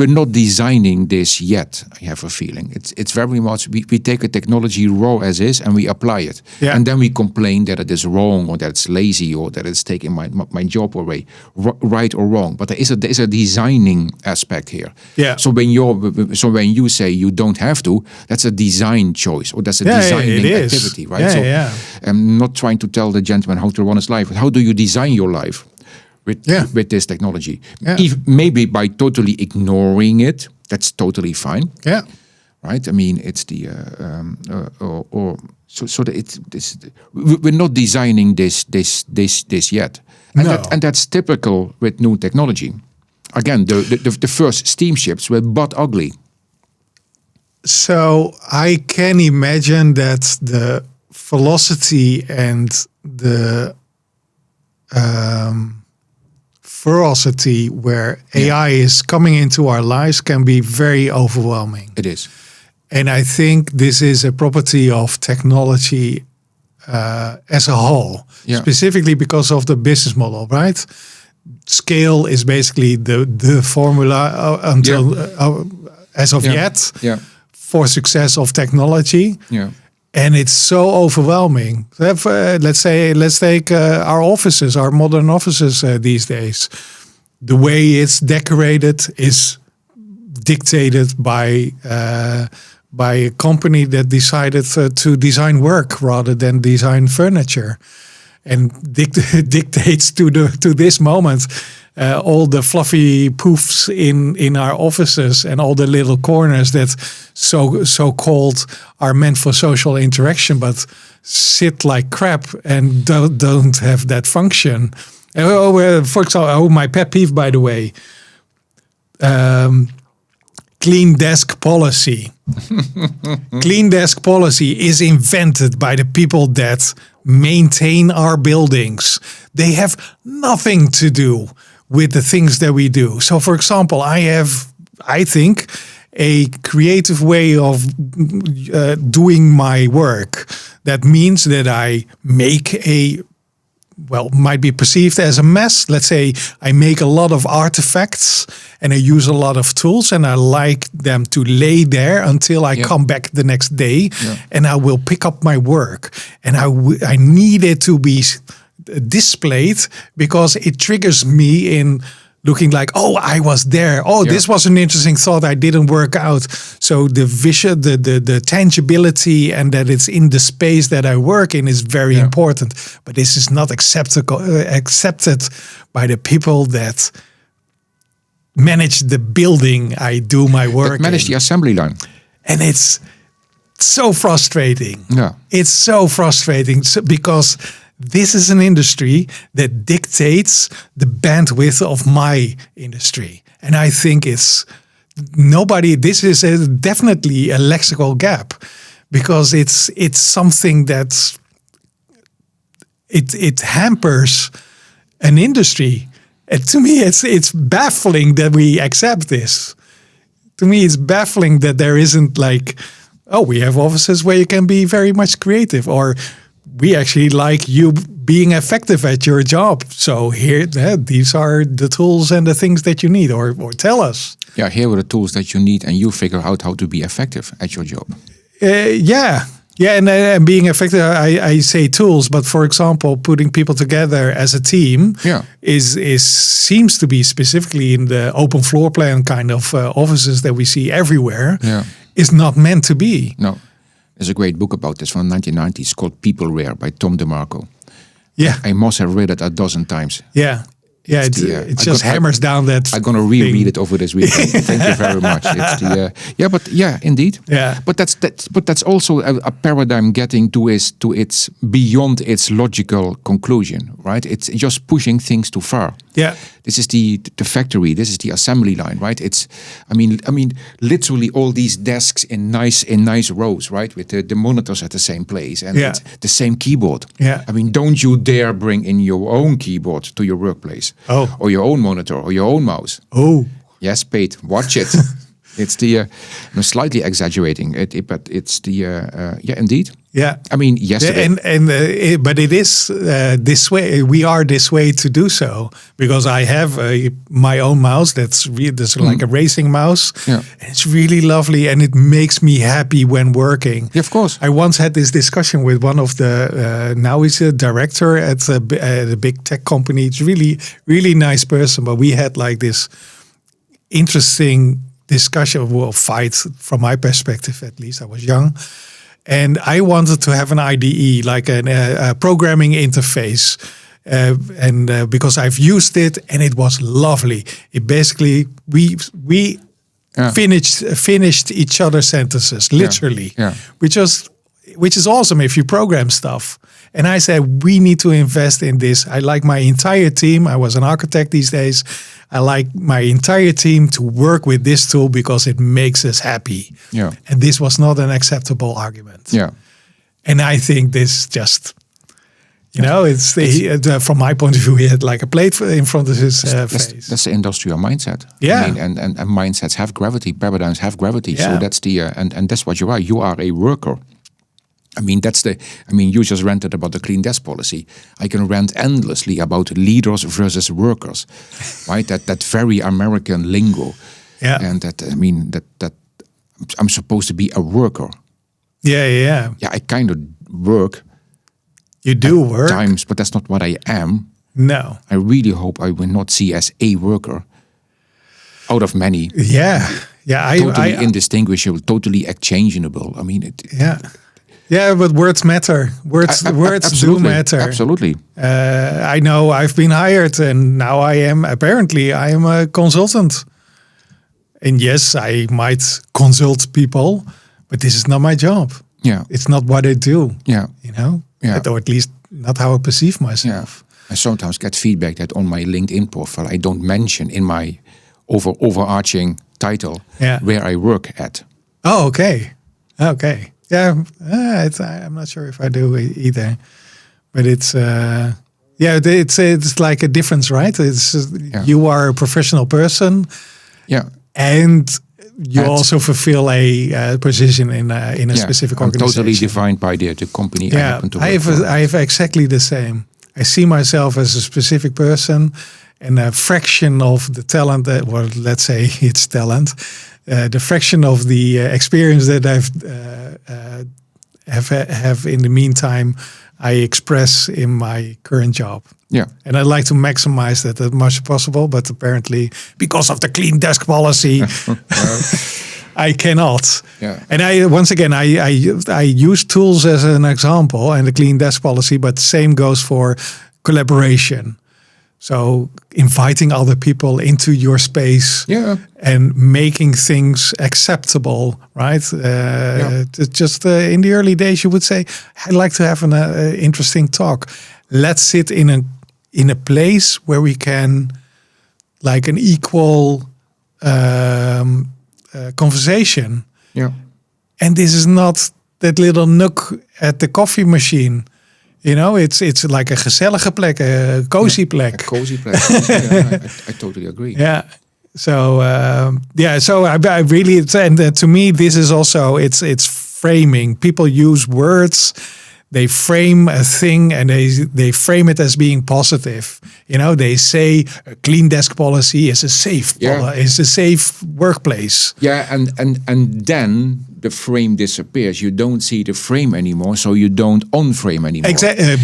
not designing this yet. I have a feeling it's very much we take a technology raw as is and we apply it, and then we complain that it is wrong or that it's lazy or that it's taking my job away, right or wrong. But there is a designing aspect here. Yeah. So when you say you don't have to, that's a design choice or that's a designing activity, right? I'm not trying to tell the gentleman how to run his life. How do you design your life? With this technology, maybe by totally ignoring it, that's totally fine. Yeah, right. I mean, it's the we're not designing this yet, and that's typical with new technology. Again, the first steamships were butt ugly. So I can imagine that the velocity and the ferocity where AI is coming into our lives can be very overwhelming. It is. And I think this is a property of technology as a whole, specifically because of the business model, right? Scale is basically the formula until as of yet for success of technology. Yeah. And it's so overwhelming. Let's take our offices, our modern offices these days. The way it's decorated is dictated by a company that decided to design work rather than design furniture, and dictates to this moment all the fluffy poofs in our offices and all the little corners that so called are meant for social interaction, but sit like crap and don't have that function. For example, my pet peeve, by the way, clean desk policy. Clean desk policy is invented by the people that maintain our buildings. They have nothing to do with the things that we do. So, for example, I think, a creative way of doing my work. That means that I make might be perceived as a mess. Let's say I make a lot of artifacts and I use a lot of tools and I like them to lay there until I come back the next day and I will pick up my work. And I need it to be displayed because it triggers me in looking like, oh, I was there. Oh, this was an interesting thought. I didn't work out. So the vision, the tangibility, and that it's in the space that I work in is very important. But this is not accepted by the people that manage the building I do my work in. Manage the assembly line. And it's so frustrating. Yeah. It's so frustrating because this is an industry that dictates the bandwidth of my industry. And I think this is definitely a lexical gap because it's something that it hampers an industry. And to me, it's baffling that we accept this. To me, it's baffling that there isn't like, oh, we have offices where you can be very much creative, or we actually like you being effective at your job. So here, these are the tools and the things that you need, or tell us. Yeah, here are the tools that you need, and you figure out how to be effective at your job. Yeah, and being effective, I say tools, but for example, putting people together as a team is seems to be specifically in the open floor plan kind of offices that we see everywhere. Is not meant to be. No, there's a great book about this from the 1990s called Peopleware by Tom DeMarco. Yeah, I must have read it a dozen times. Yeah. Yeah, it just hammers down that. I'm gonna reread it over this weekend. Thank you very much. It's the indeed. Yeah, but that's also a paradigm getting to its beyond its logical conclusion, right? It's just pushing things too far. Yeah, this is the factory. This is the assembly line, right? It's I mean literally all these desks in nice rows, right? With the monitors at the same place and it's the same keyboard. Yeah, I mean, don't you dare bring in your own keyboard to your workplace. Or your own monitor, or your own mouse. Oh, yes, Peet, watch it. It's the I'm slightly exaggerating it, but it's the indeed. Yeah, I mean, yesterday, but it is this way. We are this way to do so because I have my own mouse. That's like a racing mouse. Yeah, and it's really lovely, and it makes me happy when working. Yeah, of course. I once had this discussion with one of the now he's a director at a big tech company. It's really nice person, but we had like this interesting discussion, well, fight from my perspective at least. I was young. And I wanted to have an IDE, like a programming interface. Because I've used it and it was lovely. It basically, we finished each other's sentences, literally. Yeah. Which is awesome if you program stuff. And I said, we need to invest in this. I like my entire team. I was an architect these days. I like my entire team to work with this tool because it makes us happy. Yeah. And this was not an acceptable argument. Yeah. And I think this just, it's from my point of view, he had like a plate in front of his face. That's the industrial mindset. Yeah. I mean, and mindsets have gravity, paradigms have gravity. Yeah. So that's and that's what you are. You are a worker. I mean, you just ranted about the clean desk policy. I can rant endlessly about leaders versus workers, right? That very American lingo. Yeah. And that I'm supposed to be a worker. Yeah. Yeah, I kind of work. You do work. Times, but that's not what I am. No. I really hope I will not see as a worker out of many. Yeah. Yeah. Totally indistinguishable, totally exchangeable. I mean, Yeah, but words matter. Words do matter. Absolutely. I know I've been hired and now I am a consultant. And yes, I might consult people, but this is not my job. Yeah. It's not what I do. Yeah. Yeah. Or at least not how I perceive myself. Yeah. I sometimes get feedback that on my LinkedIn profile, I don't mention in my overarching title where I work at. Oh, okay. Okay. Yeah, I'm not sure if I do either, but it's like a difference, right? You are a professional person, and you also fulfill a position in a specific organization. Totally defined by the company. I happen to work for. I have exactly the same. I see myself as a specific person, and a fraction of the talent let's say it's talent. The fraction of the experience that I've have in the meantime, I express in my current job. Yeah, and I like to maximize that as much as possible. But apparently, because of the clean desk policy, I cannot. Yeah, and I use tools as an example and the clean desk policy, but same goes for collaboration. So inviting other people into your space and making things acceptable, right? Just in the early days, you would say, I'd like to have an interesting talk. Let's sit in a place where we can, like an equal conversation. Yeah. And this is not that little nook at the coffee machine. It's like a gezellige plek, a cozy plek. A cozy plek. I totally agree. Yeah. So So I really, and to me, this is also it's framing. People use words they frame a thing and they frame it as being positive. You know, they say a clean desk policy is a safe is a safe workplace. Yeah, and then the frame disappears. You don't see the frame anymore, so you don't unframe anymore. Exactly.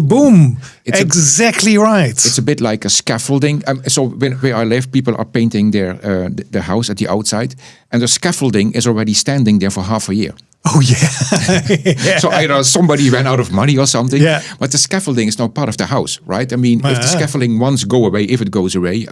Boom. Exactly right. It's a bit like a scaffolding. So where I live, people are painting their house at the outside, and the scaffolding is already standing there for half a year. Oh yeah. So either somebody ran out of money or something. Yeah. But the scaffolding is now part of the house, right? I mean, if the scaffolding once go away, if it goes away,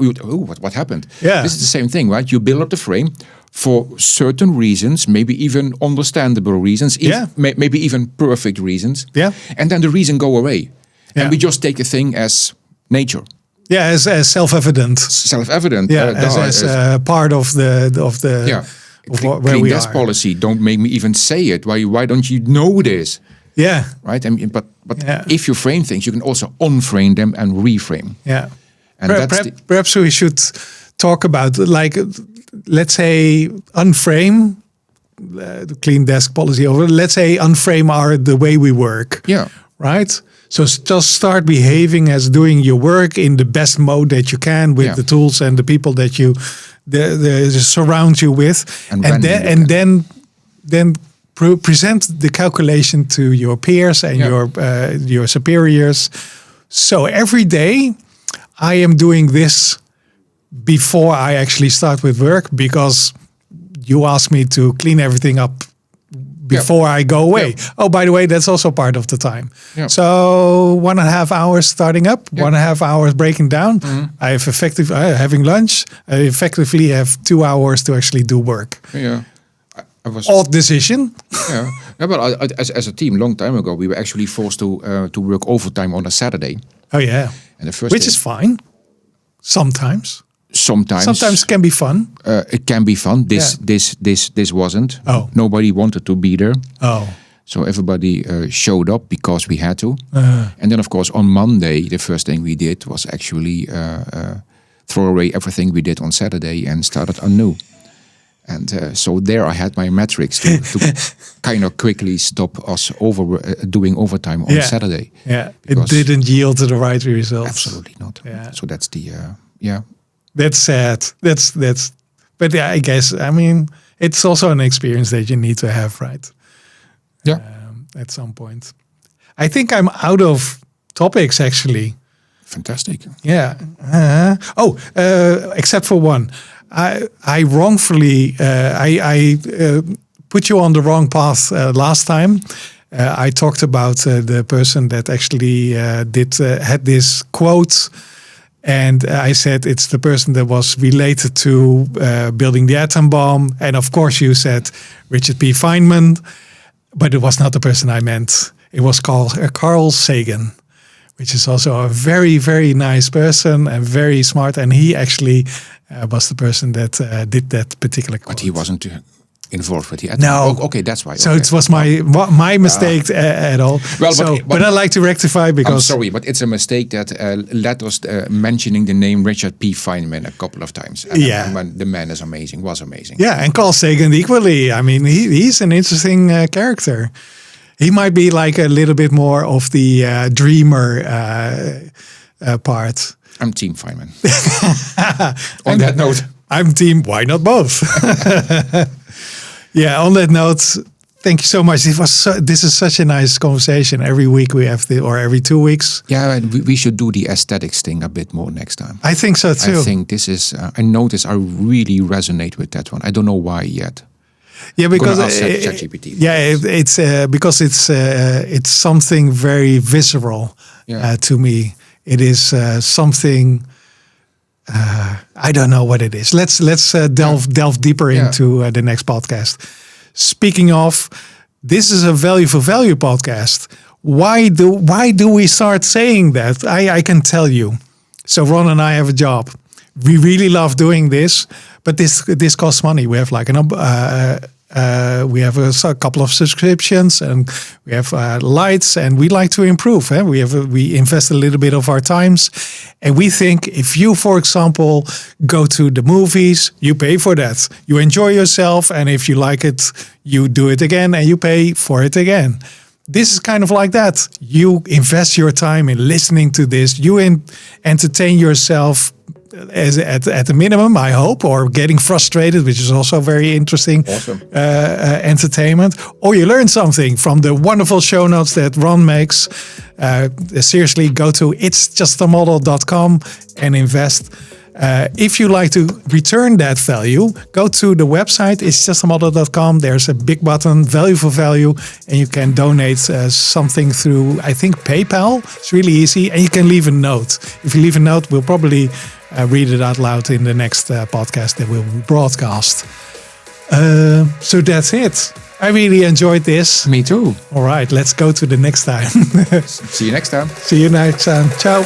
what happened? Yeah. This is the same thing, right? You build up the frame for certain reasons, maybe even understandable reasons, maybe even perfect reasons. Yeah. And then the reason go away. Yeah. And we just take a thing as nature. Yeah, as self-evident. Self-evident. Yeah, as part of the yeah. where Clean we desk are. policy. Don't make me even say it. Why don't you know this? Yeah. Right. I mean, but if you frame things, you can also unframe them and reframe. Yeah. And perhaps we should talk about, like, let's say unframe the clean desk policy, or let's say unframe the way we work. Yeah. Right. So just start behaving as doing your work in the best mode that you can with the tools and the people that you surround you with, and then present the calculation to your peers and your superiors. So every day I am doing this before I actually start with work, because you ask me to clean everything up before I go away. Oh, by the way, that's also part of the time. So 1.5 hours starting up, 1.5 hours breaking down. I have having lunch. I effectively have 2 hours to actually do work. Yeah. I was odd decision. But as a team, long time ago, we were actually forced to work overtime on a Saturday. Oh yeah, and the first which is fine. Sometimes it can be fun. It can be fun. This wasn't. Oh, nobody wanted to be there. Oh, so everybody showed up because we had to. And then, of course, on Monday, the first thing we did was actually throw away everything we did on Saturday and started anew. And so there I had my metrics to kind of quickly stop us doing overtime on Saturday. Yeah, it didn't yield to the right results. Absolutely not. Yeah. So that's the, That's sad. That's. But yeah, I guess, I mean, it's also an experience that you need to have, right? Yeah. At some point. I think I'm out of topics, actually. Fantastic. Yeah. Except for one. I wrongfully put you on the wrong path last time. I talked about the person that actually had this quote, and I said it's the person that was related to building the atom bomb. And of course, you said Richard P. Feynman, but it was not the person I meant. It was Carl Sagan, which is also a very, very nice person and very smart. And he actually was the person that did that particular quote. But he wasn't involved with the atom. No. Oh, okay, that's why. So it was my mistake at all. Well, but I like to rectify because... I'm sorry, but it's a mistake that led us mentioning the name Richard P. Feynman a couple of times. And the man is amazing, was amazing. Yeah, and Carl Sagan equally. I mean, he's an interesting character. He might be like a little bit more of the dreamer part. I'm Team Feynman. On that note. I'm team, why not both? Yeah, on that note, thank you so much. This is such a nice conversation. Every week we have or every 2 weeks. Yeah, we should do the aesthetics thing a bit more next time. I think so too. I think this is, I notice I really resonate with that one. I don't know why yet. Yeah, because ChatGPT. It's because it's something very visceral to me. It is something I don't know what it is. Let's delve deeper into the next podcast. Speaking of, this is a value for value podcast. Why do we start saying that? I can tell you. So Ron and I have a job. We really love doing this, but this costs money. We have like we have a couple of subscriptions and we have lights, and we like to improve. We invest a little bit of our times, and we think if you, for example, go to the movies, you pay for that. You enjoy yourself, and if you like it, you do it again and you pay for it again. this is kind of like that. You invest your time in listening to this. You entertain yourself at the minimum, I hope, or getting frustrated, which is also very interesting. Awesome. Entertainment, or you learn something from the wonderful show notes that Ron makes. Seriously, go to itsjustamodel.com and invest. If you like to return that value, go to the website, itsjustamodel.com. There's a big button, value for value, and you can donate something through, I think, PayPal. It's really easy, and you can leave a note. If you leave a note, we'll probably read it out loud in the next podcast that we'll broadcast. So that's it. I really enjoyed this. Me too. All right, let's go to the next time. See you next time. See you next time. Ciao.